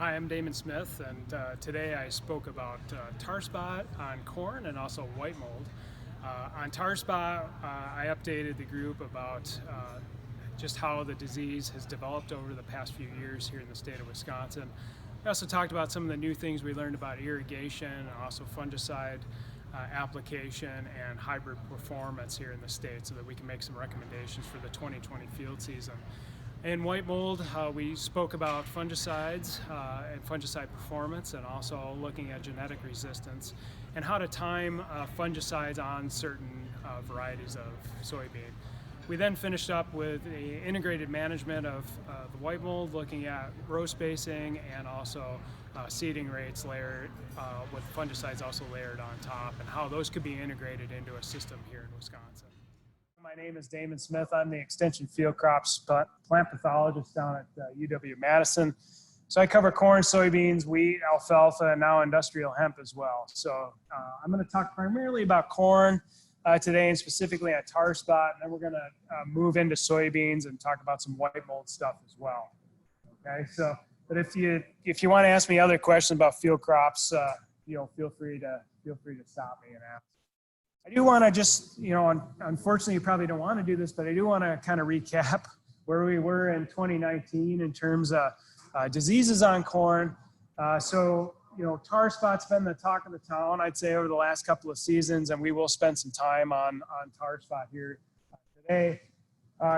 Hi, I'm Damon Smith, and today I spoke about tar spot on corn and also white mold. On tar spot, I updated the group about just how the disease has developed over the past few years here in the state of Wisconsin. We also talked about some of the new things we learned about irrigation and also fungicide application and hybrid performance here in the state so that we can make some recommendations for the 2020 field season. In white mold, we spoke about fungicides and fungicide performance, and also looking at genetic resistance and how to time fungicides on certain varieties of soybean. We then finished up with the integrated management of the white mold, looking at row spacing and also seeding rates layered with fungicides also layered on top, and how those could be integrated into a system here in Wisconsin. My name is Damon Smith. I'm the Extension Field Crops Plant Pathologist down at UW-Madison. So I cover corn, soybeans, wheat, alfalfa, and now industrial hemp as well. So I'm going to talk primarily about corn today, and specifically on tar spot, and then we're going to move into soybeans and talk about some white mold stuff as well. Okay, so but if you want to ask me other questions about field crops, feel free to stop me and ask. I do want to just, unfortunately you probably don't want to do this, but I do want to kind of recap where we were in 2019 in terms of diseases on corn. Tar spot's been the talk of the town, I'd say, over the last couple of seasons, and we will spend some time on tar spot here today.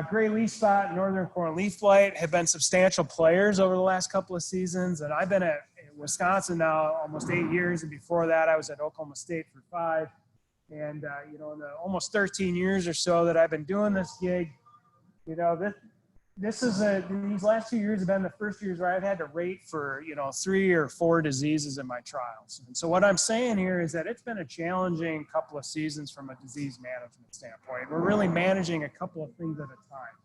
Gray leaf spot and northern corn leaf blight have been substantial players over the last couple of seasons, and I've been at Wisconsin now almost 8 years, and before that I was at Oklahoma State for 5. And, in the almost 13 years or so that I've been doing this gig, these last 2 years have been the first years where I've had to rate for, 3 or 4 diseases in my trials. And so what I'm saying here is that it's been a challenging couple of seasons from a disease management standpoint. We're really managing a couple of things at a time,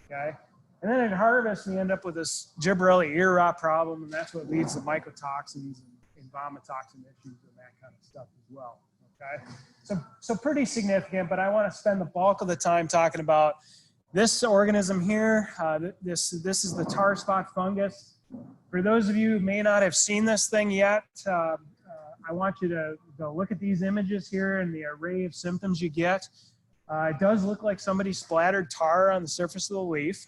okay? And then at harvest, we end up with this gibberelli ear rot problem, and that's what leads to mycotoxins and vomitoxin issues and that kind of stuff as well. Okay, so pretty significant, but I want to spend the bulk of the time talking about this organism here. This is the tar spot fungus. For those of you who may not have seen this thing yet, I want you to go look at these images here and the array of symptoms you get. It does look like somebody splattered tar on the surface of the leaf.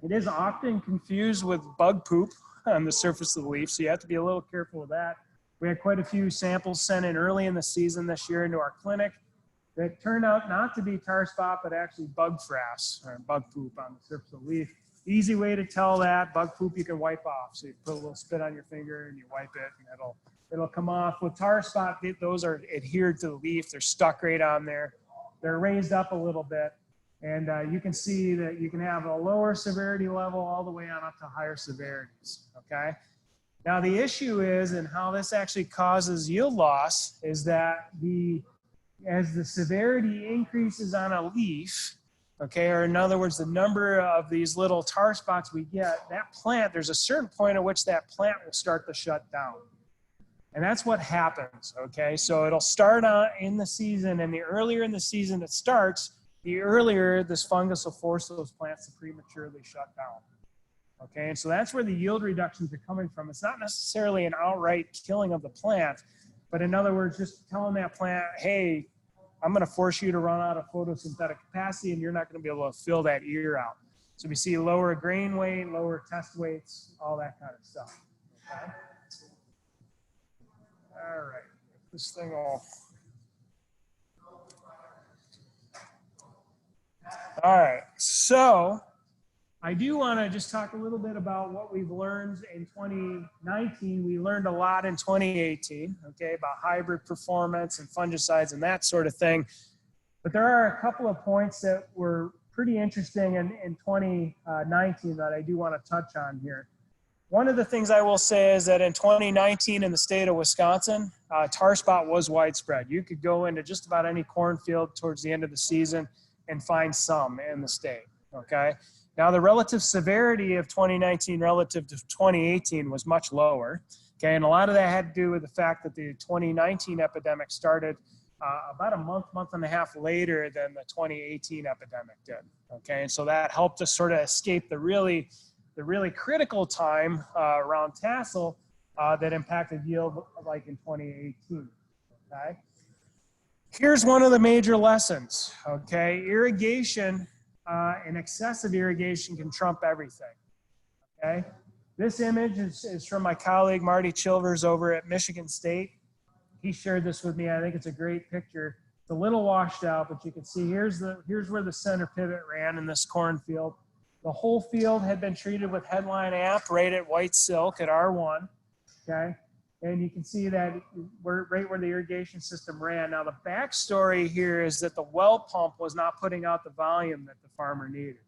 It is often confused with bug poop on the surface of the leaf, so you have to be a little careful with that. We had quite a few samples sent in early in the season this year into our clinic that turned out not to be tar spot, but actually bug frass or bug poop on the surface of the leaf. Easy way to tell that, bug poop you can wipe off. So you put a little spit on your finger and you wipe it and it'll come off. With tar spot, those are adhered to the leaf. They're stuck right on there. They're raised up a little bit. And you can see that you can have a lower severity level all the way on up to higher severities, okay? Now the issue is, and how this actually causes yield loss, is that as the severity increases on a leaf, okay, or in other words, the number of these little tar spots we get, that plant, there's a certain point at which that plant will start to shut down. And that's what happens, okay? So it'll start in the season, and the earlier in the season it starts, the earlier this fungus will force those plants to prematurely shut down. Okay, and so that's where the yield reductions are coming from. It's not necessarily an outright killing of the plant, but in other words, just telling that plant, hey, I'm going to force you to run out of photosynthetic capacity, and you're not going to be able to fill that ear out. So we see lower grain weight, lower test weights, all that kind of stuff. Okay. All right, this thing will. All right, so I do want to just talk a little bit about what we've learned in 2019. We learned a lot in 2018, okay, about hybrid performance and fungicides and that sort of thing. But there are a couple of points that were pretty interesting in 2019 that I do want to touch on here. One of the things I will say is that in 2019 in the state of Wisconsin, tar spot was widespread. You could go into just about any cornfield towards the end of the season and find some in the state, okay? Now, the relative severity of 2019 relative to 2018 was much lower, okay? And a lot of that had to do with the fact that the 2019 epidemic started about a month and a half later than the 2018 epidemic did, okay? And so that helped us sort of escape the really critical time around tassel that impacted yield like in 2018, okay? Here's one of the major lessons, okay? Irrigation and excessive irrigation can trump everything, okay? This image is from my colleague, Marty Chilvers over at Michigan State. He shared this with me. I think it's a great picture. It's a little washed out, but you can see here's where the center pivot ran in this cornfield. The whole field had been treated with headline amp right at white silk at R1, okay? And you can see that right where the irrigation system ran. Now the backstory here is that the well pump was not putting out the volume that the farmer needed,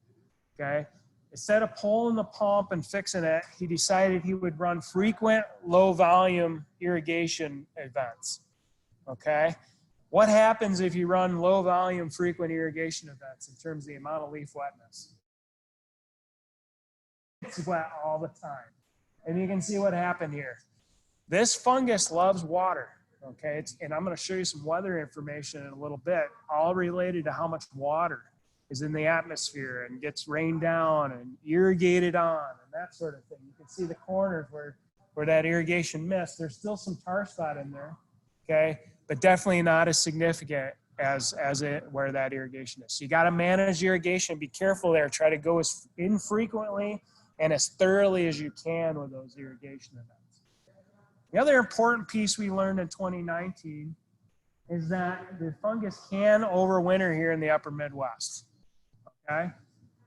okay? Instead of pulling the pump and fixing it, he decided he would run frequent low volume irrigation events, okay? What happens if you run low volume frequent irrigation events in terms of the amount of leaf wetness? It's wet all the time. And you can see what happened here. This fungus loves water, okay? And I'm going to show you some weather information in a little bit, all related to how much water is in the atmosphere and gets rained down and irrigated on and that sort of thing. You can see the corners where that irrigation missed. There's still some tar spot in there, okay? But definitely not as significant as where that irrigation is. So you got to manage irrigation. Be careful there. Try to go as infrequently and as thoroughly as you can with those irrigation events. The other important piece we learned in 2019 is that the fungus can overwinter here in the upper Midwest, okay?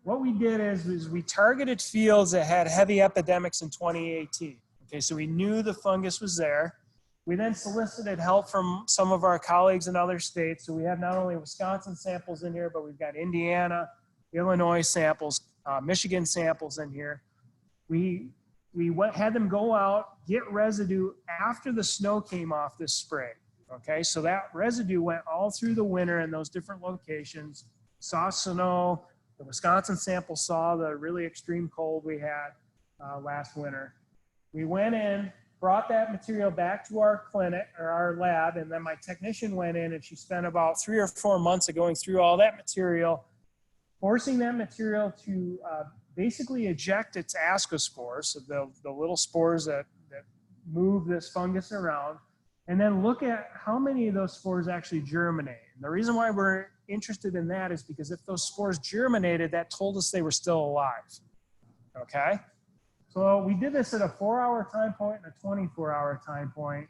What we did is we targeted fields that had heavy epidemics in 2018, okay? So we knew the fungus was there. We then solicited help from some of our colleagues in other states. So we have not only Wisconsin samples in here, but we've got Indiana, Illinois samples, Michigan samples in here. We had them go out, get residue after the snow came off this spring, okay? So that residue went all through the winter in those different locations, saw snow. The Wisconsin sample saw the really extreme cold we had last winter. We went in, brought that material back to our clinic or our lab, and then my technician went in and she spent about 3 or 4 months of going through all that material, forcing that material to basically eject its ascospores, so the little spores that move this fungus around, and then look at how many of those spores actually germinate. And the reason why we're interested in that is because if those spores germinated, that told us they were still alive, okay? So we did this at a 4-hour time point and a 24-hour time point.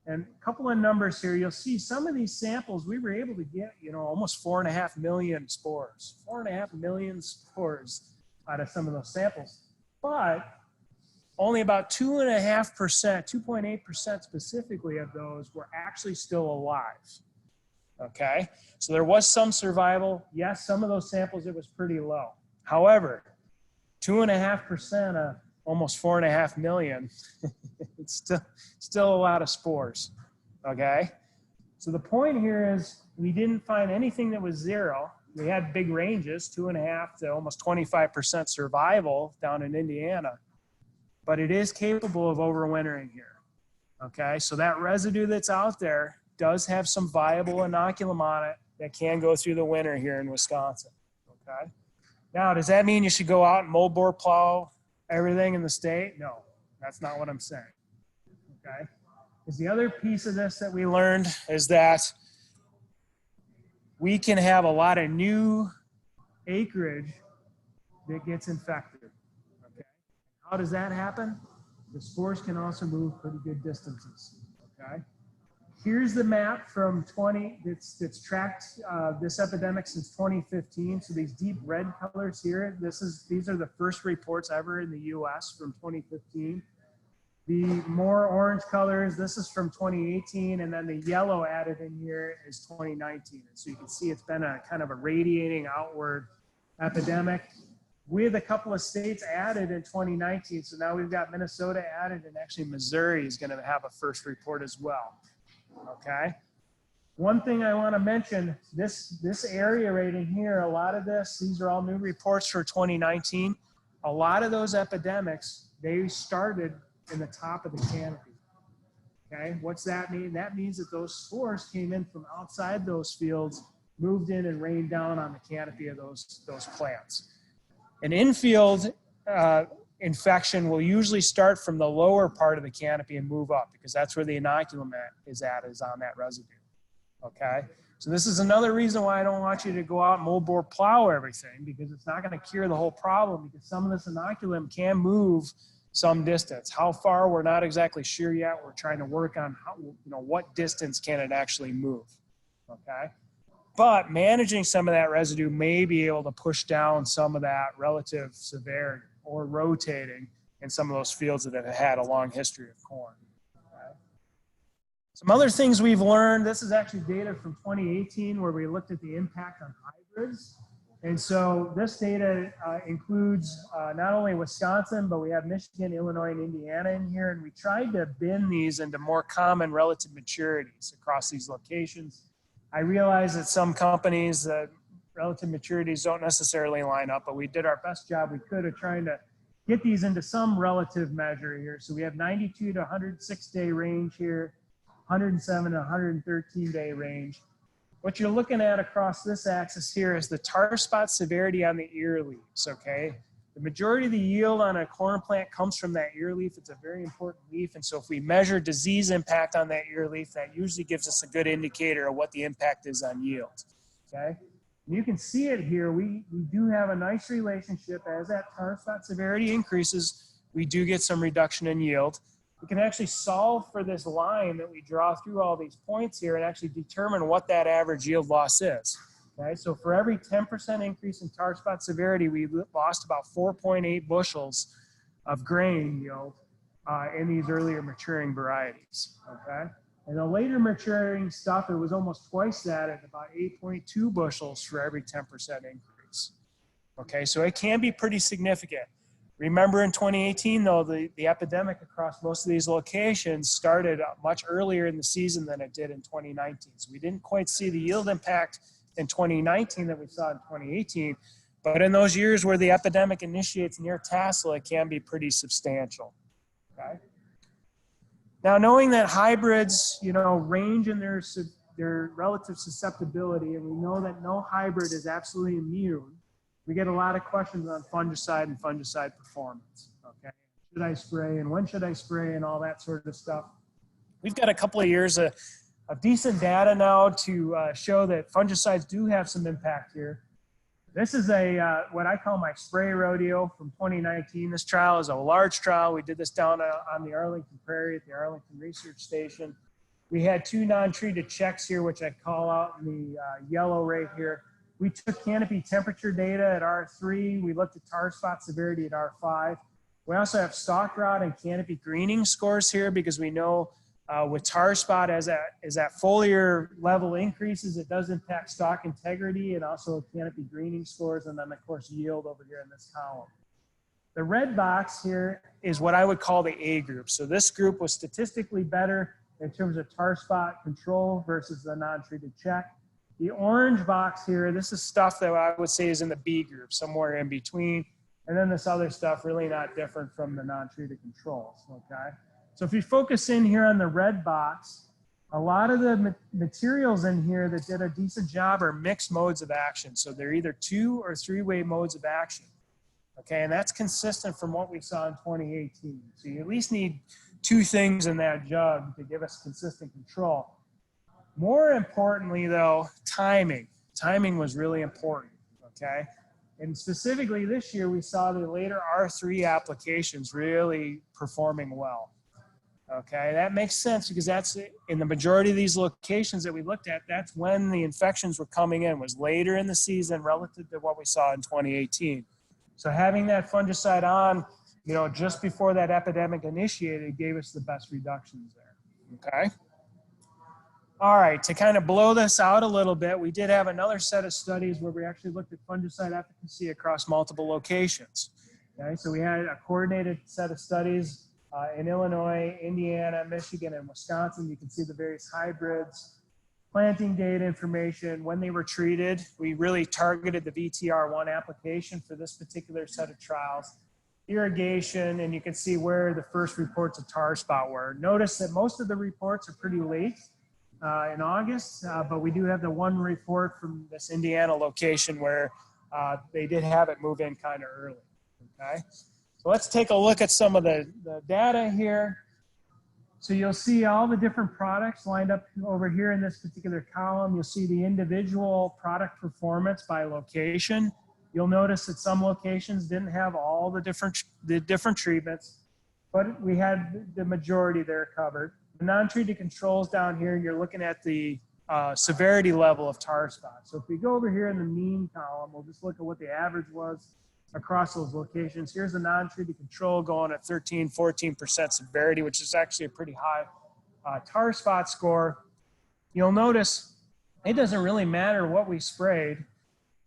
And a couple of numbers here, you'll see some of these samples, we were able to get, almost 4.5 million spores, 4.5 million spores out of some of those samples. But only about 2.5%, 2.8% specifically of those were actually still alive, okay? So there was some survival. Yes, some of those samples, it was pretty low. However, 2.5% of almost 4.5 million, it's still a lot of spores, okay? So the point here is we didn't find anything that was zero. We had big ranges, 2.5 to almost 25% survival down in Indiana, but it is capable of overwintering here, okay? So that residue that's out there does have some viable inoculum on it that can go through the winter here in Wisconsin, okay? Now, does that mean you should go out and moldboard plow everything in the state? No, that's not what I'm saying, okay? Because the other piece of this that we learned is that we can have a lot of new acreage that gets infected, okay? How does that happen? The spores can also move pretty good distances, okay? Here's the map from that's tracked this epidemic since 2015. So these deep red colors here, these are the first reports ever in the US from 2015. The more orange colors, this is from 2018, and then the yellow added in here is 2019. And so you can see it's been a kind of a radiating outward epidemic with a couple of states added in 2019. So now we've got Minnesota added, and actually Missouri is going to have a first report as well. Okay. One thing I want to mention, this area right in here, a lot of these are all new reports for 2019. A lot of those epidemics, they started in the top of the canopy. Okay, what's that mean? That means that those spores came in from outside those fields, moved in and rained down on the canopy of those plants. An infield infection will usually start from the lower part of the canopy and move up, because that's where the inoculum is on that residue. Okay, so this is another reason why I don't want you to go out and moldboard plow everything, because it's not going to cure the whole problem, because some of this inoculum can move some distance. How far, we're not exactly sure yet. We're trying to work on how, what distance can it actually move. Okay, but managing some of that residue may be able to push down some of that relative severity, or rotating in some of those fields that have had a long history of corn. Okay. Some other things we've learned, this is actually data from 2018 where we looked at the impact on hybrids. And so this data includes not only Wisconsin, but we have Michigan, Illinois, and Indiana in here. And we tried to bin these into more common relative maturities across these locations. I realize that some companies, relative maturities don't necessarily line up, but we did our best job we could of trying to get these into some relative measure here. So we have 92 to 106 day range here, 107 to 113 day range. What you're looking at across this axis here is the tar spot severity on the ear leaves, okay? The majority of the yield on a corn plant comes from that ear leaf. It's a very important leaf. And so if we measure disease impact on that ear leaf, that usually gives us a good indicator of what the impact is on yield, okay? And you can see it here. We do have a nice relationship. As that tar spot severity increases, we do get some reduction in yield. We can actually solve for this line that we draw through all these points here and actually determine what that average yield loss is. Okay, so for every 10% increase in tar spot severity, we lost about 4.8 bushels of grain yield in these earlier maturing varieties. Okay, and the later maturing stuff, it was almost twice that at about 8.2 bushels for every 10% increase. Okay, so it can be pretty significant. Remember in 2018, though, the epidemic across most of these locations started much earlier in the season than it did in 2019. So we didn't quite see the yield impact in 2019 that we saw in 2018. But in those years where the epidemic initiates near tassel, it can be pretty substantial. Okay. Now, knowing that hybrids, range in their relative susceptibility, and we know that no hybrid is absolutely immune, we get a lot of questions on fungicide and fungicide performance. Okay, should I spray and when should I spray and all that sort of stuff. We've got a couple of years of decent data now to show that fungicides do have some impact here. This is what I call my spray rodeo from 2019. This trial is a large trial. We did this down on the Arlington Prairie at the Arlington Research Station. We had 2 non-treated checks here, which I call out in the yellow right here. We took canopy temperature data at R3. We looked at tar spot severity at R5. We also have stalk rot and canopy greening scores here, because we know with tar spot, as that foliar level increases, it does impact stalk integrity and also canopy greening scores, and then of course yield over here in this column. The red box here is what I would call the A group. So this group was statistically better in terms of tar spot control versus the non-treated check. The orange box here, this is stuff that I would say is in the B group, somewhere in between. And then this other stuff really not different from the non-treated controls, okay? So if you focus in here on the red box, a lot of the materials in here that did a decent job are mixed modes of action. So they're either 2- or 3-way modes of action, okay? And that's consistent from what we saw in 2018. So you at least need 2 things in that jug to give us consistent control. More importantly, though, timing. Timing was really important, okay? And specifically this year, we saw the later R3 applications really performing well, okay? That makes sense, because that's in the majority of these locations that we looked at, that's when the infections were coming in, was later in the season relative to what we saw in 2018. So having that fungicide on, just before that epidemic initiated gave us the best reductions there, okay? All right, to kind of blow this out a little bit, we did have another set of studies where we actually looked at fungicide efficacy across multiple locations. Okay, so we had a coordinated set of studies in Illinois, Indiana, Michigan, and Wisconsin. You can see the various hybrids, planting data information, when they were treated. We really targeted the VTR1 application for this particular set of trials. Irrigation, and you can see where the first reports of tar spot were. Notice that most of the reports are pretty late. In August, but we do have the one report from this Indiana location where they did have it move in kind of early, okay? So let's take a look at some of the data here. So you'll see all the different products lined up over here in this particular column. You'll see the individual product performance by location. You'll notice that some locations didn't have all the different treatments, but we had the majority there covered. The non-treated controls down here, you're looking at the severity level of tar spots. So if we go over here in the mean column, we'll just look at what the average was across those locations. Here's the non-treated control going at 13, 14% severity, which is actually a pretty high tar spot score. You'll notice it doesn't really matter what we sprayed.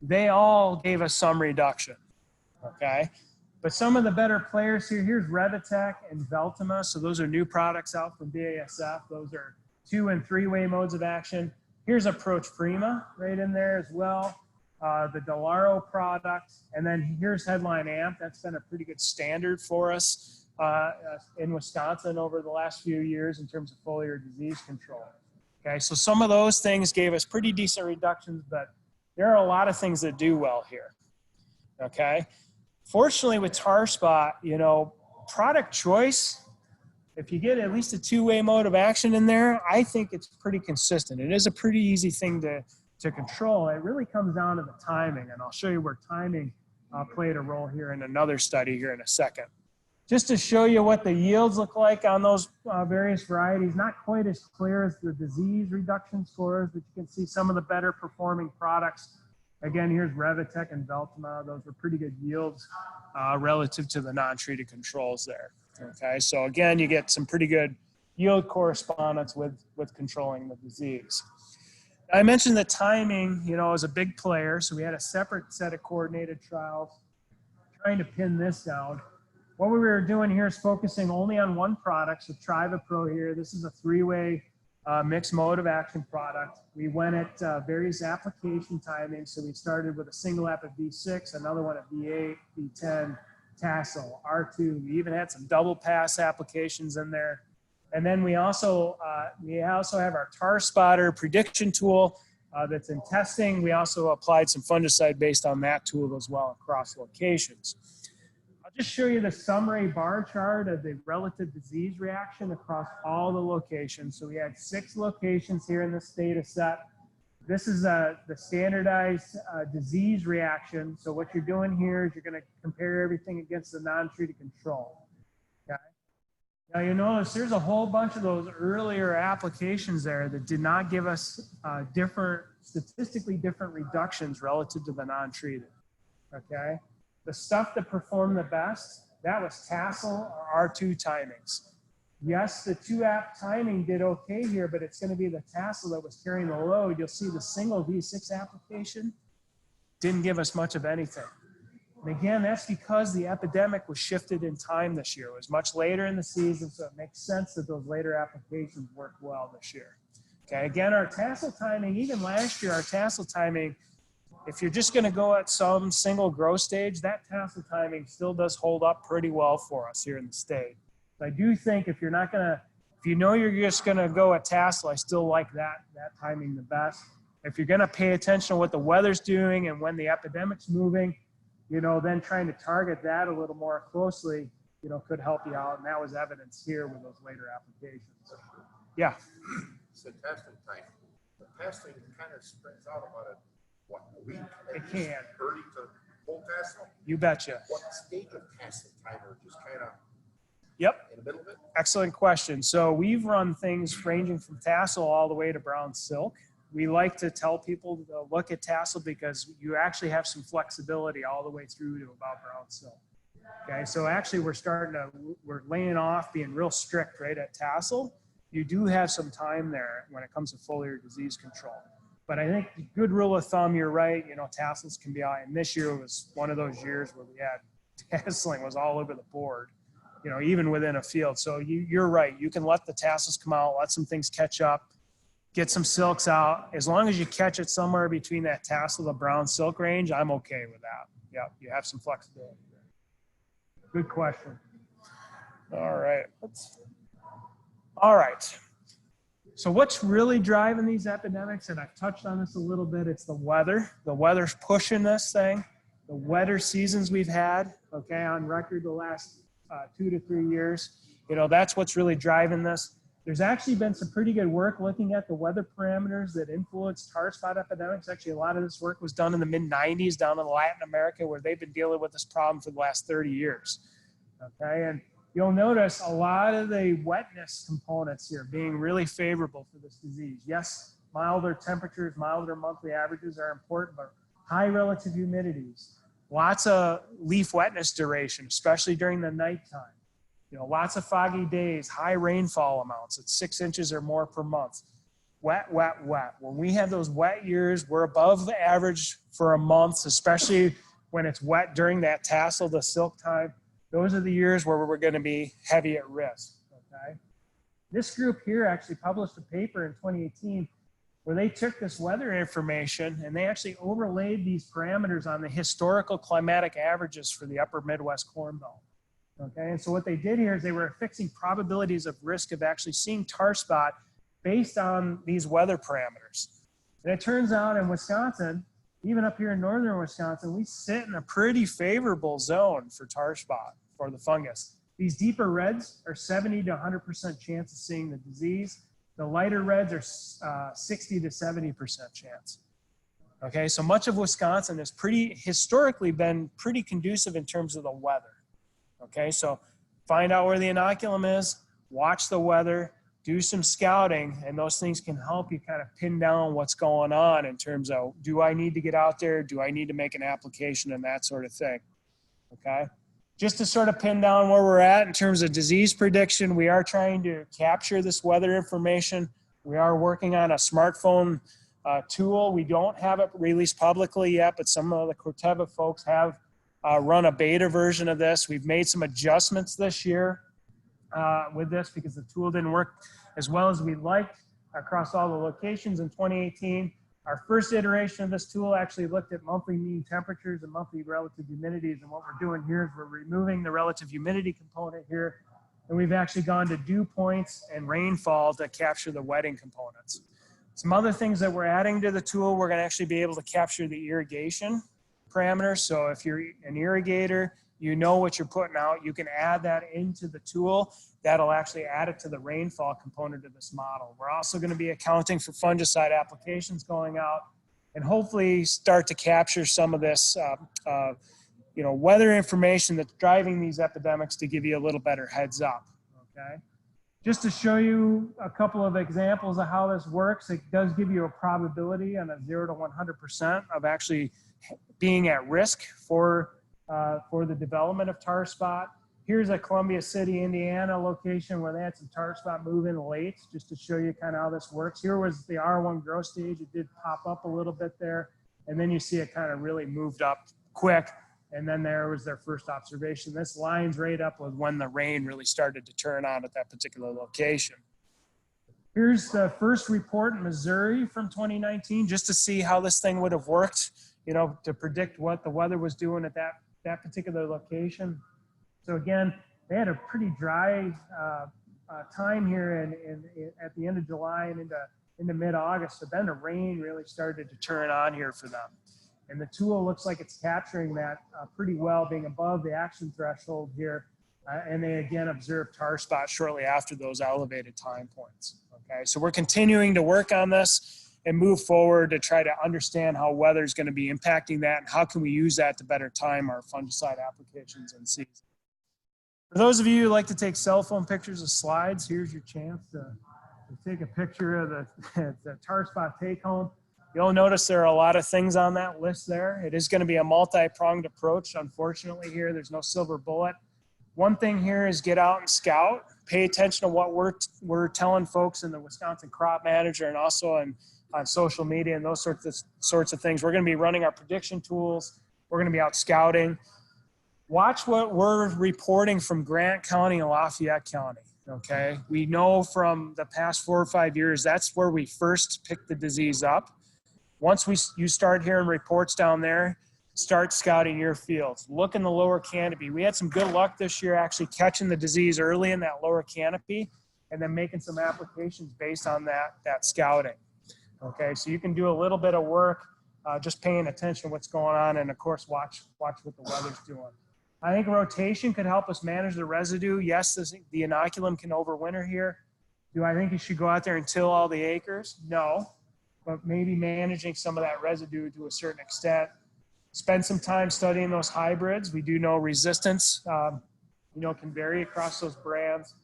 They all gave us some reduction, okay? But some of the better players here, here's Revitec and Veltima. So those are new products out from BASF. Those are 2- and 3-way modes of action. Here's Approach Prima right in there as well. The Delaro product. And then here's Headline Amp. That's been a pretty good standard for us in Wisconsin over the last few years in terms of foliar disease control. Okay, so some of those things gave us pretty decent reductions, but there are a lot of things that do well here. Okay. Fortunately, with tar spot, you know, product choice, if you get at least a 2-way mode of action in there, I think it's pretty consistent. It is a pretty easy thing to control. It really comes down to the timing, and I'll show you where timing played a role here in another study here in a second. Just to show you what the yields look like on those various varieties, not quite as clear as the disease reduction scores, but you can see some of the better performing products. Again, here's Revitec and Veltima. Those were pretty good yields relative to the non-treated controls there. Okay, so again, you get some pretty good yield correspondence with controlling the disease. I mentioned the timing, you know, is a big player. So we had a separate set of coordinated trials trying to pin this down. What we were doing here is focusing only on one product. So Trivapro here, this is a 3-way mixed mode of action product. We went at various application timings. So we started with a single app at V6, another one at V8, V10, tassel, R2. We even had some double pass applications in there. And then we also have our tar spotter prediction tool that's in testing. We also applied some fungicide based on that tool as well across locations. I'll just show you the summary bar chart of the relative disease reaction across all the locations. So we had 6 locations here in this data set. This is the standardized disease reaction. So what you're doing here is you're going to compare everything against the non-treated control. Okay. Now you notice there's a whole bunch of those earlier applications there that did not give us statistically different reductions relative to the non-treated. Okay. The stuff that performed the best, that was tassel or R2 timings. Yes, the 2-app timing did okay here, but it's going to be the tassel that was carrying the load. You'll see the single V6 application didn't give us much of anything. And again, that's because the epidemic was shifted in time this year. It was much later in the season, so it makes sense that those later applications worked well this year. Okay, again, our tassel timing, even last year, our tassel timing, if you're just going to go at some single growth stage, that tassel timing still does hold up pretty well for us here in the state. I do think if you're not going to, if you know you're just going to go at tassel, I still like that timing the best. If you're going to pay attention to what the weather's doing and when the epidemic's moving, you know, then trying to target that a little more closely, you know, could help you out. And that was evidence here with those later applications. Yeah. So testing time. The testing kind of spreads out about a week? It can. Early to full tassel? You betcha. What stage of testing time, or just kind of Yep. in the middle of it? Excellent question. So we've run things ranging from tassel all the way to brown silk. We like to tell people to look at tassel because you actually have some flexibility all the way through to about brown silk. Okay, so actually we're laying off being real strict right at tassel. You do have some time there when it comes to foliar disease control. But I think good rule of thumb, you're right, you know, tassels can be high. And this year was one of those years where we had tasseling was all over the board, you know, even within a field. So you're right. You can let the tassels come out, let some things catch up, get some silks out. As long as you catch it somewhere between that tassel, the brown silk range, I'm okay with that. Yeah, you have some flexibility there. Good question. All right. All right. So what's really driving these epidemics, and I've touched on this a little bit, it's the weather. The weather's pushing this thing. the wetter seasons we've had, okay, on record the last 2 to 3 years. You know, that's what's really driving this. There's actually been some pretty good work looking at the weather parameters that influence tar spot epidemics. Actually, a lot of this work was done in the mid-90s down in Latin America, where they've been dealing with this problem for the last 30 years. Okay, and you'll notice a lot of the wetness components here being really favorable for this disease. Yes, milder temperatures, milder monthly averages are important, but high relative humidities, lots of leaf wetness duration, especially during the nighttime. You know, lots of foggy days, high rainfall amounts. It's 6 inches or more per month. Wet, wet, wet. When we have those wet years, we're above the average for a month, especially when it's wet during that tassel to silk time. Those are the years where we're going to be heavy at risk, okay? This group here actually published a paper in 2018 where they took this weather information and they actually overlaid these parameters on the historical climatic averages for the upper Midwest Corn Belt. Okay, and so what they did here is they were fixing probabilities of risk of actually seeing tar spot based on these weather parameters. And it turns out in Wisconsin, even up here in northern Wisconsin, we sit in a pretty favorable zone for tar spot for the fungus. These deeper reds are 70 to 100% chance of seeing the disease. The lighter reds are 60 to 70% chance. Okay, so much of Wisconsin has historically been pretty conducive in terms of the weather. Okay, so find out where the inoculum is, watch the weather, do some scouting, and those things can help you kind of pin down what's going on in terms of, do I need to get out there? Do I need to make an application and that sort of thing? Okay, just to sort of pin down where we're at in terms of disease prediction, we are trying to capture this weather information. We are working on a smartphone tool. We don't have it released publicly yet, but some of the Corteva folks have run a beta version of this. We've made some adjustments this year with this because the tool didn't work as well as we liked across all the locations in 2018. Our first iteration of this tool actually looked at monthly mean temperatures and monthly relative humidities. And what we're doing here is we're removing the relative humidity component here. And we've actually gone to dew points and rainfall to capture the wetting components. Some other things that we're adding to the tool, we're going to actually be able to capture the irrigation parameters. So if you're an irrigator, you know what you're putting out, you can add that into the tool. That'll actually add it to the rainfall component of this model. We're also going to be accounting for fungicide applications going out and hopefully start to capture some of this weather information that's driving these epidemics to give you a little better heads up, okay? Just to show you a couple of examples of how this works, it does give you a probability on a 0 to 100% of actually being at risk for the development of tar spot. Here's a Columbia City, Indiana location where they had some tar spot move in late, just to show you kind of how this works. Here was the R1 growth stage. It did pop up a little bit there. And then you see it kind of really moved up quick. And then there was their first observation. This lines right up with when the rain really started to turn on at that particular location. Here's the first report in Missouri from 2019, just to see how this thing would have worked, you know, to predict what the weather was doing at that particular location. So again, they had a pretty dry time here at the end of July and into mid-August. So then the rain really started to turn on here for them. And the tool looks like it's capturing that pretty well, being above the action threshold here. And they again observed tar spots shortly after those elevated time points. Okay, so we're continuing to work on this and move forward to try to understand how weather is going to be impacting that and how can we use that to better time our fungicide applications in season. For those of you who like to take cell phone pictures of slides, here's your chance to take a picture of the tar spot take home. You'll notice there are a lot of things on that list there. It is going to be a multi-pronged approach. Unfortunately here, there's no silver bullet. One thing here is get out and scout. Pay attention to what we're telling folks in the Wisconsin Crop Manager and also on social media and those sorts of things. We're going to be running our prediction tools. We're going to be out scouting. Watch what we're reporting from Grant County and Lafayette County, okay? We know from the past 4 or 5 years, that's where we first picked the disease up. Once you start hearing reports down there, start scouting your fields. Look in the lower canopy. We had some good luck this year actually catching the disease early in that lower canopy and then making some applications based on that scouting. Okay, so you can do a little bit of work just paying attention to what's going on, and of course, watch what the weather's doing. I think rotation could help us manage the residue. Yes, the inoculum can overwinter here. Do I think you should go out there and till all the acres? No, but maybe managing some of that residue to a certain extent. Spend some time studying those hybrids. We do know resistance, can vary across those brands.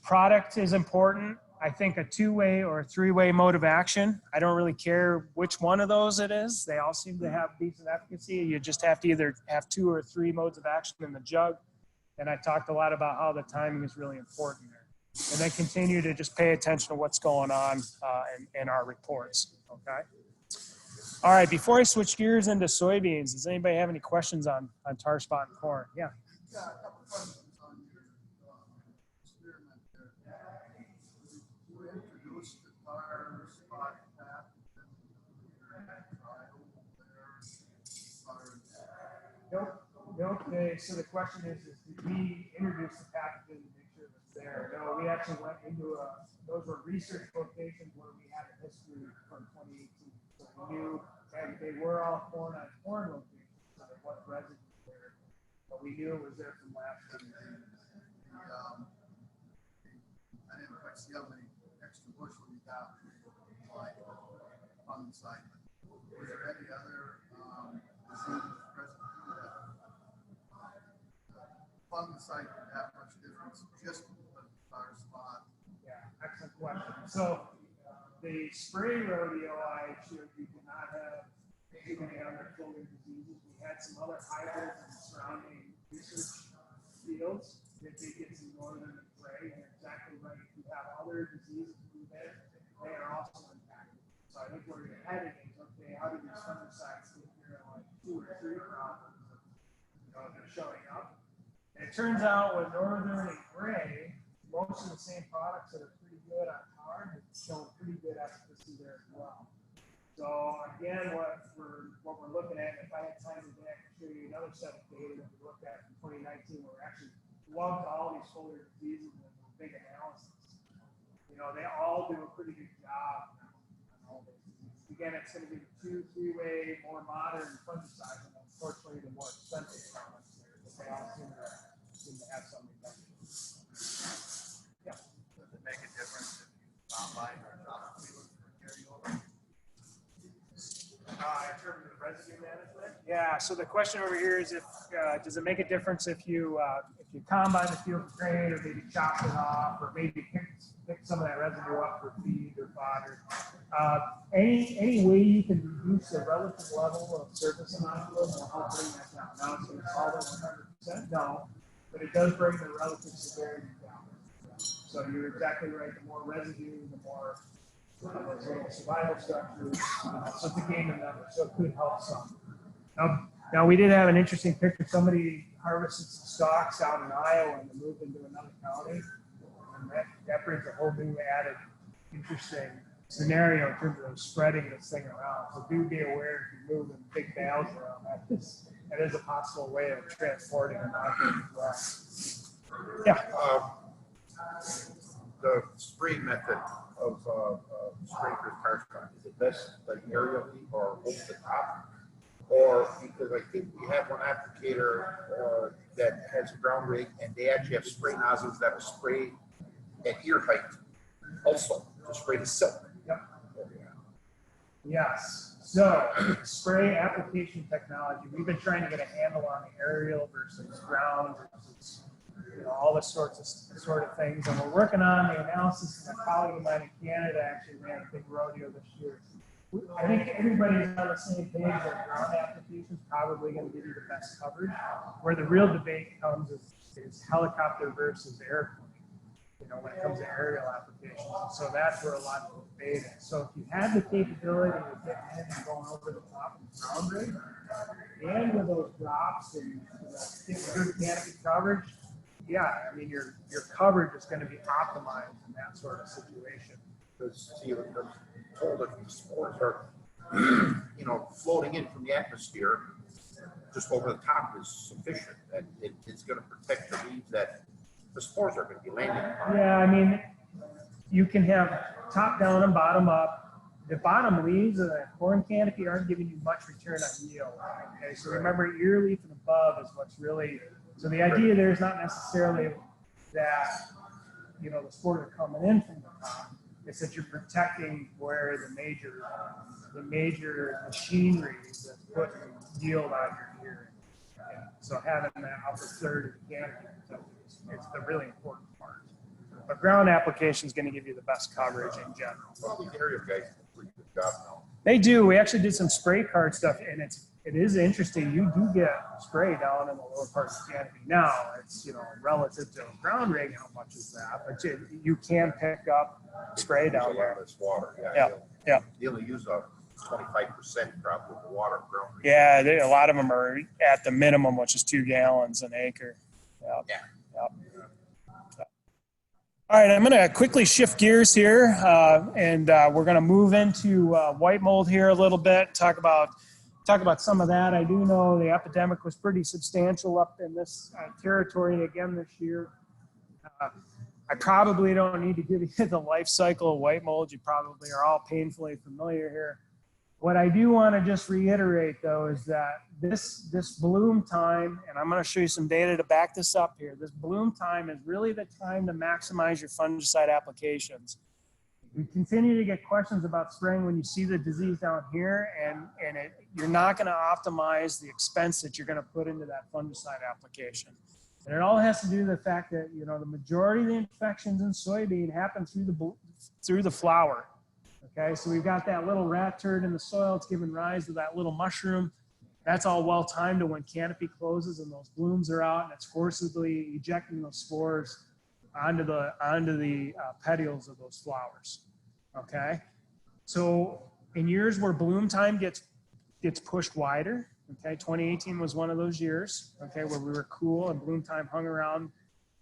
Product is important. I think a two-way or a three-way mode of action. I don't really care which one of those it is. They all seem to have decent efficacy. You just have to either have 2 or 3 modes of action in the jug. And I talked a lot about how the timing is really important there. And then continue to just pay attention to what's going on in our reports, okay? All right, before I switch gears into soybeans, does anybody have any questions on tar spot and corn? Yeah. Yeah, a couple questions on your experiment there. You introduced the tar spot pathogen trial there. Nope. So the question is did we introduce the pathogen to make sure it's there? No, we actually went into those were research locations where we had a history from 2018. So we knew, and they were all corn on corn locations, so there was residue there. But we knew it was there from last year. I didn't quite see how many extra bushel you got on the site. Was there any other diseases present that fungicide can have much difference just with the tar spot? Yeah, excellent question. So the spray rodeo I showed you did not have any other foliar diseases. We had some other hybrids in the surrounding research fields that did get some northern and gray, and exactly right. If you have other diseases move in, they are also impacted. So I think where you're heading is, okay, how do these fungicides take care of like 2 or 3 problems that are showing up? And it turns out with northern and gray, most of the same products that are pretty good on tar have shown pretty good efficacy there as well. So again, what we're looking at, if I had time today, I could show you another set of data that we looked at in 2019, where we actually lumped all these foliar diseases into a big analysis. They all do a pretty good job on all those diseases. Again, it's going to be the 2, 3-way, more modern fungicides, and unfortunately the more expensive products there, but they all seem to have some effect. Yeah. Does it make a difference if you combine or not field for carryover? In terms of residue management? Yeah, so the question over here is does it make a difference if you combine the field for grain, or maybe chop it off, or maybe pick some of that residue up for feed or fodder? Any way you can reduce the relative level of surface inoculum will help bring that down. Now it's going to solve it 100%? No, but it does bring the relative severity down. So you're exactly right. The more residue, the more survival structures. So it's a game of numbers. So it could help some. Now we did have an interesting picture. Somebody harvested some stalks out in Iowa and moved into another county. And that brings a whole new added interesting scenario in terms of spreading this thing around. So do be aware if you're moving big bales around. That is a possible way of transporting an object as well. Yeah. The spray method of spraying for tar spot, is it best like aerially or over the top? Or because I think we have one applicator that has a ground rig, and they actually have spray nozzles that will spray at ear height also to spray the silk. Yep. Yes. So spray application technology, we've been trying to get a handle on the aerial versus ground versus all the sort of things, and we're working on the analysis. And a colleague of mine in Canada actually ran a big rodeo this year. I think everybody's on the same page that ground applications probably going to give you the best coverage. Where the real debate comes is helicopter versus airplane. When it comes to aerial applications, and so that's where a lot of the debate is. So if you have the capability of getting in and going over the top of the ground rig, and with those drops and good canopy coverage, yeah, I mean your coverage is going to be optimized in that sort of situation. Because you're told that the spores are, floating in from the atmosphere, just over the top is sufficient, and it's going to protect the leaves that the spores are going to be landing on. Yeah, I mean, you can have top down and bottom up. the bottom leaves of the corn canopy aren't giving you much return on yield. Okay, so remember, ear leaf and above is what's really, so the idea there is not necessarily that, you know, the spores are coming in from the top. It's that you're protecting where the major machinery that's putting yield on your ear. Yeah. So having that upper third of the canopy it's the really important part. But ground application is going to give you the best coverage in general. Well, these area guys do a pretty good job now. They do. We actually did some spray card stuff, and it is interesting. You do get spray down in the lower part of the canopy. Now it's, you know, relative to a ground rig, how much is that? But you can pick up spray down there. This water, Yeah. You only use a 25% drop of the water ground. Yeah, a lot of them are at the minimum, which is 2 gallons an acre. Yeah. All right, I'm going to quickly shift gears here, and we're going to move into white mold here a little bit. Talk about some of that. I do know the epidemic was pretty substantial up in this territory again this year. I probably don't need to give you the life cycle of white mold. You probably are all painfully familiar here. What I do want to just reiterate, though, is that this bloom time, and I'm going to show you some data to back this up here, this bloom time is really the time to maximize your fungicide applications. We continue to get questions about spraying when you see the disease down here, and you're not going to optimize the expense that you're going to put into that fungicide application. And it all has to do with the fact that, you know, the majority of the infections in soybean happen through the flower. Okay, so we've got that little rat turd in the soil. It's giving rise to that little mushroom. That's all well timed to when canopy closes and those blooms are out, and it's forcibly ejecting those spores onto the petioles of those flowers. Okay, so in years where bloom time gets pushed wider, okay, 2018 was one of those years, okay, where we were cool and bloom time hung around.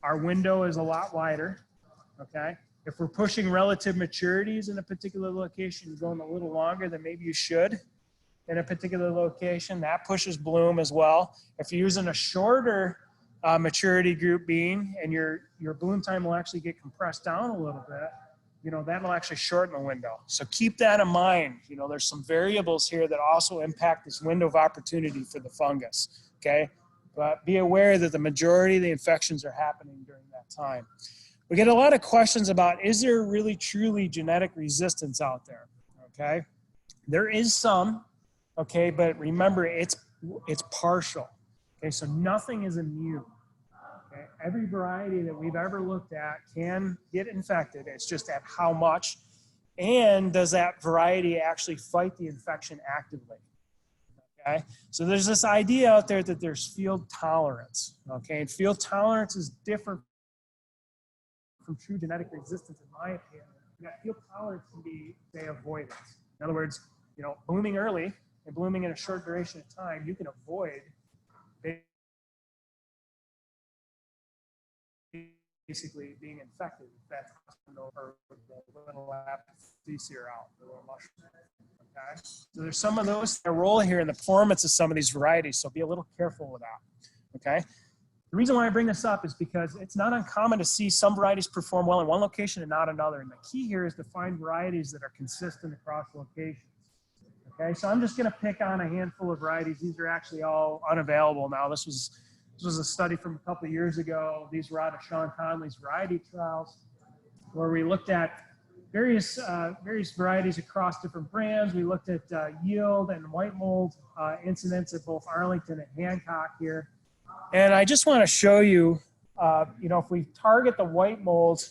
Our window is a lot wider, okay. If we're pushing relative maturities in a particular location, going a little longer than maybe you should in a particular location, that pushes bloom as well. If you're using a shorter maturity group bean, and your bloom time will actually get compressed down a little bit, you know, that'll actually shorten the window. So keep that in mind. You know, there's some variables here that also impact this window of opportunity for the fungus, okay? But be aware that the majority of the infections are happening during that time. We get a lot of questions about, is there really truly genetic resistance out there? Okay, there is some, okay, but remember it's partial. Okay, so nothing is immune. Okay, every variety that we've ever looked at can get infected. It's just at how much, and does that variety actually fight the infection actively? Okay, so there's this idea out there that there's field tolerance. Okay, and field tolerance is different from true genetic resistance, in my opinion. That field tolerance can be, say, avoidance. In other words, you know, blooming early and blooming in a short duration of time, you can avoid basically being infected if that's or the little apothecia out, the little mushroom. Okay, so there's some of those that roll here in the performance of some of these varieties, so be a little careful with that. Okay. The reason why I bring this up is because it's not uncommon to see some varieties perform well in one location and not another. And the key here is to find varieties that are consistent across locations. Okay, so I'm just going to pick on a handful of varieties. These are actually all unavailable now. This was a study from a couple of years ago. These were out of Sean Conley's variety trials, where we looked at various varieties across different brands. We looked at yield and white mold incidents at both Arlington and Hancock here. And I just want to show you, you know, if we target the white mold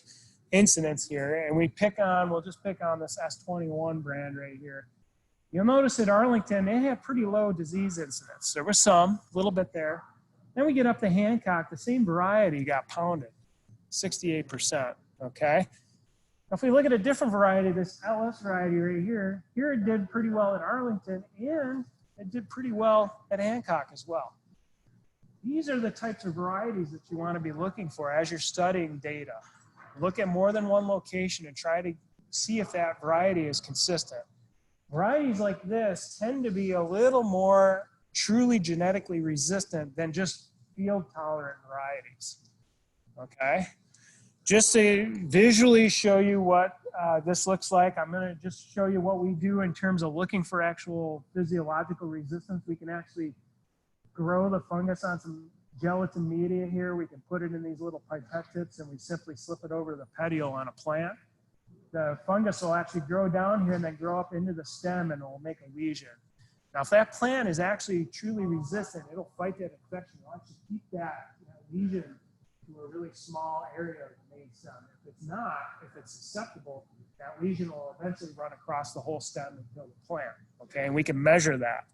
incidence here, and we'll just pick on this S21 brand right here. You'll notice at Arlington, they have pretty low disease incidence. There was some, a little bit there. Then we get up to Hancock, the same variety got pounded, 68%, okay? Now, if we look at a different variety, this LS variety right here, it did pretty well at Arlington, and it did pretty well at Hancock as well. These are the types of varieties that you want to be looking for as you're studying data. Look at more than one location and try to see if that variety is consistent. Varieties like this tend to be a little more truly genetically resistant than just field tolerant varieties. Okay? just to visually show you what this looks like, I'm going to just show you what we do in terms of looking for actual physiological resistance. We can actually grow the fungus on some gelatin media here. We can put it in these little pipette tips and we simply slip it over the petiole on a plant. The fungus will actually grow down here and then grow up into the stem and it will make a lesion. Now, if that plant is actually truly resistant, it'll fight that infection. It'll actually keep that lesion to a really small area of the main stem. If it's not, if it's susceptible, that lesion will eventually run across the whole stem and kill the plant. Okay, and we can measure that.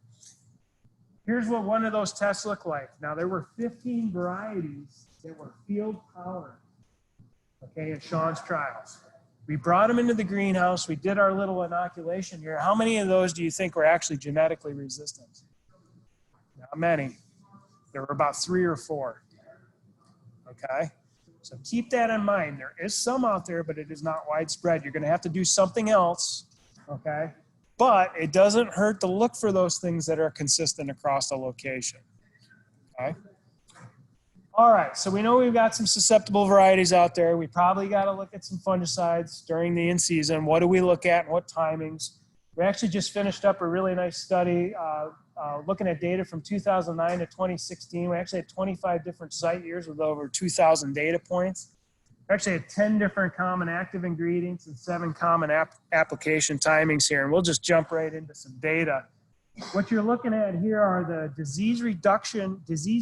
Here's what one of those tests looked like. Now, there were 15 varieties that were field tolerant, okay, in Sean's trials. We brought them into the greenhouse. We did our little inoculation here. How many of those do you think were actually genetically resistant? Not many. There were about 3 or 4. Okay, so keep that in mind. There is some out there, but it is not widespread. You're going to have to do something else. Okay, but it doesn't hurt to look for those things that are consistent across the location. Okay. All right, so we know we've got some susceptible varieties out there. We probably got to look at some fungicides during the in-season. What do we look at and what timings? We actually just finished up a really nice study looking at data from 2009 to 2016. We actually had 25 different site years with over 2,000 data points. We actually had 10 different common active ingredients and 7 common application timings here. And we'll just jump right into some data. What you're looking at here are the disease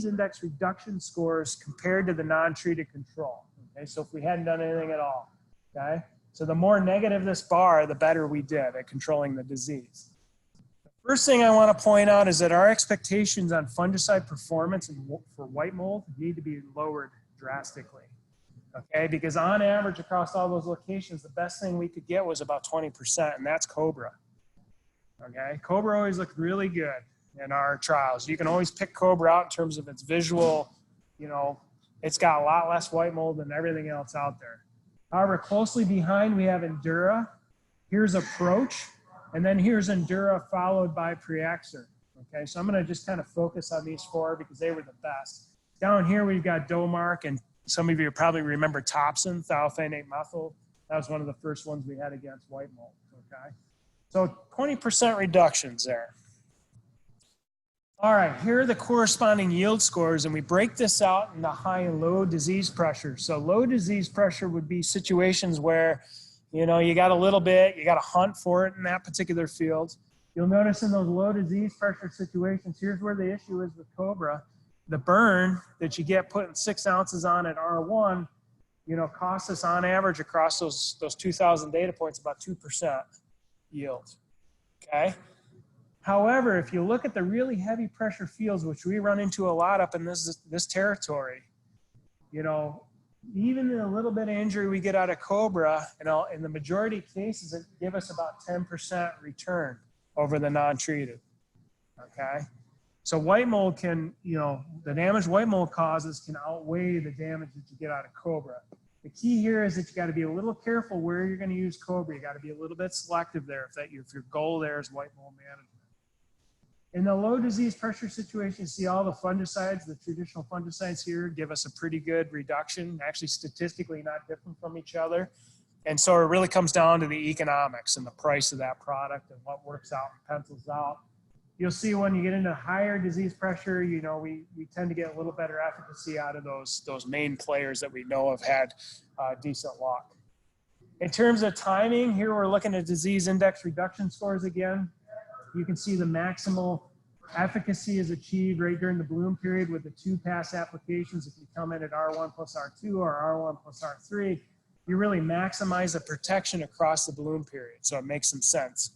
index reduction scores compared to the non-treated control. Okay, so if we hadn't done anything at all, okay? So the more negative this bar, the better we did at controlling the disease. The first thing I want to point out is that our expectations on fungicide performance for white mold need to be lowered drastically. Okay, because on average across all those locations, the best thing we could get was about 20%, and that's Cobra. Okay, Cobra always looked really good in our trials. You can always pick Cobra out in terms of its visual, you know, it's got a lot less white mold than everything else out there. However, closely behind we have Endura. Here's Approach, and then here's Endura followed by Preaxer. Okay, so I'm going to just kind of focus on these 4 because they were the best. Down here we've got Domark, and some of you probably remember Topsin, thiophanate methyl. That was one of the first ones we had against white mold. Okay. So 20% reductions there. All right, here are the corresponding yield scores, and we break this out into high and low disease pressure. So low disease pressure would be situations where, you know, you got a little bit, you got to hunt for it in that particular field. You'll notice in those low disease pressure situations, here's where the issue is with Cobra. The burn that you get putting 6 ounces on at R1, you know, costs us on average across those 2,000 data points about 2%. Yield. Okay. However, if you look at the really heavy pressure fields, which we run into a lot up in this territory, you know, even in a little bit of injury we get out of Cobra, you know, in the majority of cases, it give us about 10% return over the non-treated. Okay. So white mold can, you know, the damage white mold causes can outweigh the damage that you get out of Cobra. The key here is that you got to be a little careful where you're going to use Cobra. You got to be a little bit selective there if your goal there is white mold management. In the low disease pressure situation, you see all the fungicides, the traditional fungicides here give us a pretty good reduction, actually statistically not different from each other. And so it really comes down to the economics and the price of that product and what works out and pencils out. You'll see when you get into higher disease pressure, you know, we tend to get a little better efficacy out of those main players that we know have had decent luck. In terms of timing, here we're looking at disease index reduction scores again. You can see the maximal efficacy is achieved right during the bloom period with the 2 pass applications. If you come in at R1 plus R2 or R1 plus R3, you really maximize the protection across the bloom period. So it makes some sense,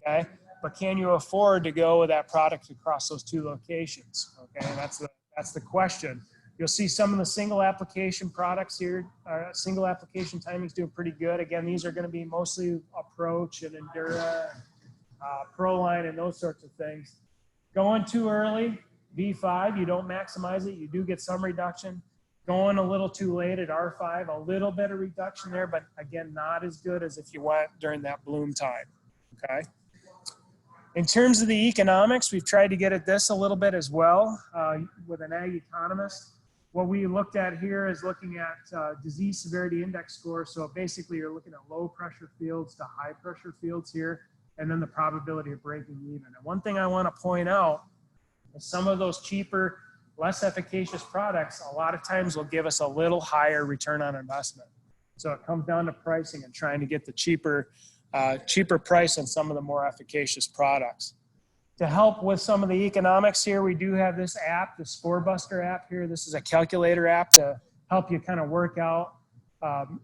okay? But can you afford to go with that product across those 2 locations? Okay, that's the question. You'll see some of the single application products here, single application timing's doing pretty good. Again, these are going to be mostly Approach and Endura, Proline, and those sorts of things. Going too early, V5, you don't maximize it. You do get some reduction. Going a little too late at R5, a little bit of reduction there, but again, not as good as if you went during that bloom time. Okay. In terms of the economics, we've tried to get at this a little bit as well with an ag economist. What we looked at here is looking at disease severity index score. So basically you're looking at low pressure fields to high pressure fields here, and then the probability of breaking even. And one thing I want to point out is some of those cheaper, less efficacious products a lot of times will give us a little higher return on investment. So it comes down to pricing and trying to get the cheaper price on some of the more efficacious products. To help with some of the economics here, we do have this app, the Spore Buster app here. This is a calculator app to help you kind of work out,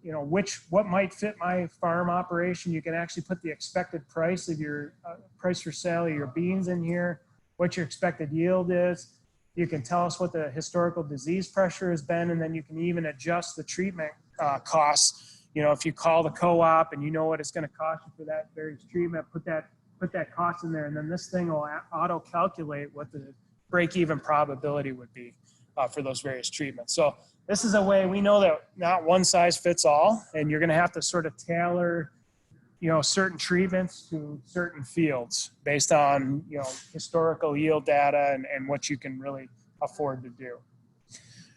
you know, what might fit my farm operation. You can actually put the expected price of your price for sale of your beans in here, what your expected yield is. You can tell us what the historical disease pressure has been, and then you can even adjust the treatment costs. You know, if you call the co-op and you know what it's going to cost you for that various treatment, put that cost in there, and then this thing will auto calculate what the break-even probability would be for those various treatments. So this is a way we know that not one size fits all, and you're going to have to sort of tailor, you know, certain treatments to certain fields based on, you know, historical yield data and what you can really afford to do.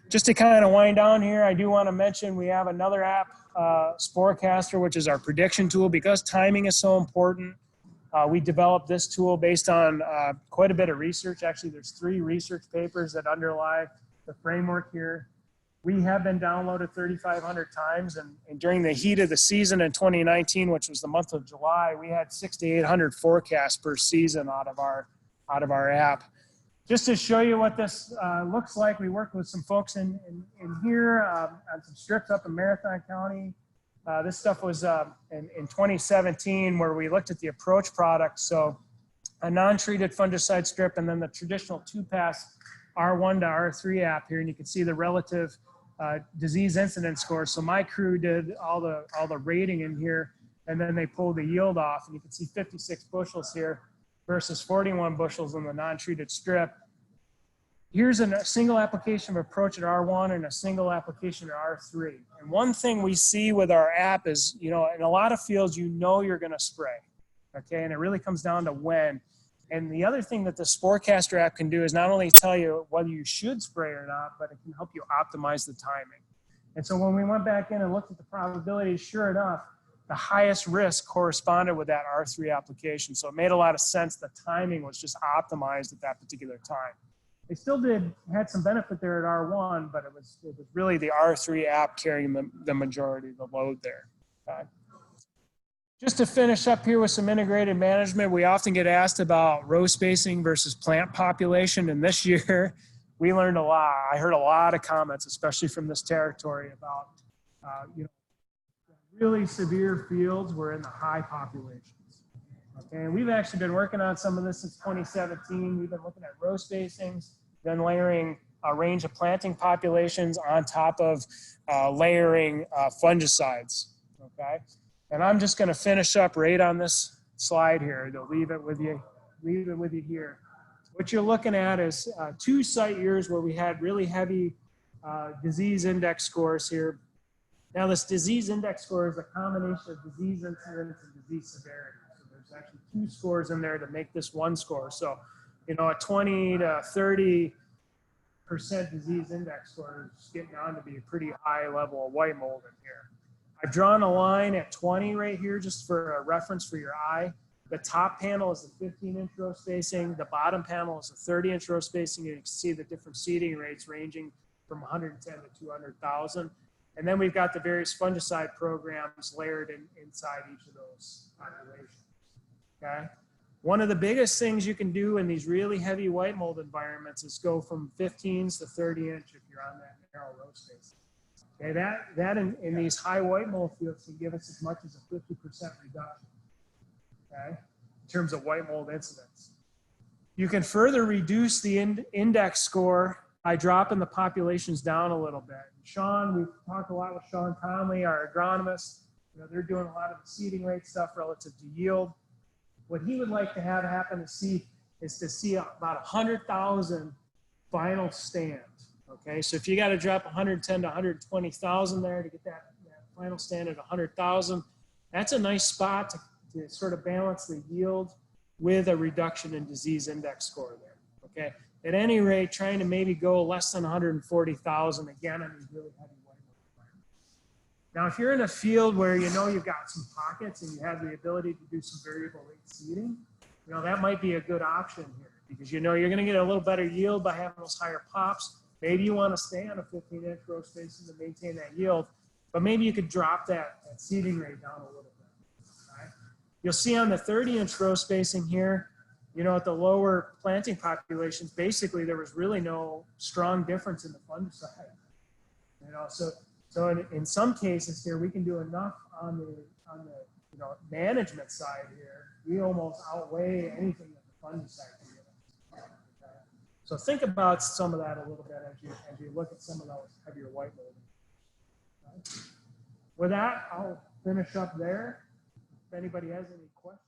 Just to kind of wind down here, I do want to mention we have another app, Sporecaster, which is our prediction tool. Because timing is so important, we developed this tool based on quite a bit of research. Actually, there's 3 research papers that underlie the framework here. We have been downloaded 3,500 times, and during the heat of the season in 2019, which was the month of July, we had 6,800 forecasts per season out of our app. Just to show you what this looks like, we worked with some folks in here on some strips up in Marathon County. This stuff was in 2017, where we looked at the approach products. So a non-treated fungicide strip, and then the traditional 2-pass R1 to R3 app here, and you can see the relative disease incidence scores. So my crew did all the rating in here, and then they pulled the yield off, and you can see 56 bushels here versus 41 bushels in the non-treated strip. Here's a single application of approach at R1 and a single application at R3. And one thing we see with our app is, you know, in a lot of fields, you know you're going to spray, okay? And it really comes down to when. And the other thing that the Sporecaster app can do is not only tell you whether you should spray or not, but it can help you optimize the timing. And so when we went back in and looked at the probabilities, sure enough, the highest risk corresponded with that R3 application. So it made a lot of sense. The timing was just optimized at that particular time. They still had some benefit there at R1, but it was really the R3 app carrying the majority of the load there. Okay. Just to finish up here with some integrated management, we often get asked about row spacing versus plant population. And this year, we learned a lot. I heard a lot of comments, especially from this territory, about you know, really severe fields were in the high populations. Okay, and we've actually been working on some of this since 2017. We've been looking at row spacings, then layering a range of planting populations on top of layering fungicides. Okay, and I'm just going to finish up right on this slide here. To leave it with you here. What you're looking at is 2 site years where we had really heavy disease index scores here. Now, this disease index score is a combination of disease incidence and disease severity. So there's actually 2 scores in there to make this one score. So, you know, a 20 to 30% disease index score is getting on to be a pretty high level of white mold in here. I've drawn a line at 20 right here just for a reference for your eye. The top panel is a 15-inch row spacing. The bottom panel is a 30-inch row spacing. You can see the different seeding rates ranging from 110 to 200,000. And then we've got the various fungicide programs layered inside each of those populations, okay? One of the biggest things you can do in these really heavy white mold environments is go from 15s to 30-inch if you're on that narrow row space. Okay, that in these high white mold fields can give us as much as a 50% reduction, okay, in terms of white mold incidence. You can further reduce the index score by dropping the populations down a little bit. Sean, we've talked a lot with Sean Conley, our agronomist. You know, they're doing a lot of the seeding rate stuff relative to yield. What he would like to have happen is to see about 100,000 final stand. Okay, so if you got to drop 110 to 120,000 there to get that final stand at 100,000, that's a nice spot to sort of balance the yield with a reduction in disease index score there. Okay, at any rate, trying to maybe go less than 140,000 again on these really heavy white mold environments. Now, if you're in a field where you know you've got some pockets and you have the ability to do some variable rate seeding, you know, that might be a good option here because you know you're going to get a little better yield by having those higher pops. Maybe you want to stay on a 15-inch row spacing to maintain that yield, but maybe you could drop that seeding rate down a little bit. Right? You'll see on the 30-inch row spacing here, you know, at the lower planting populations, basically there was really no strong difference in the fungicide. You know, so in some cases here, we can do enough on the you know management side here. We almost outweigh anything that the fungicide can give us. Okay? So think about some of that a little bit as you look at some of those heavier white mold. Okay? With that, I'll finish up there. If anybody has any questions.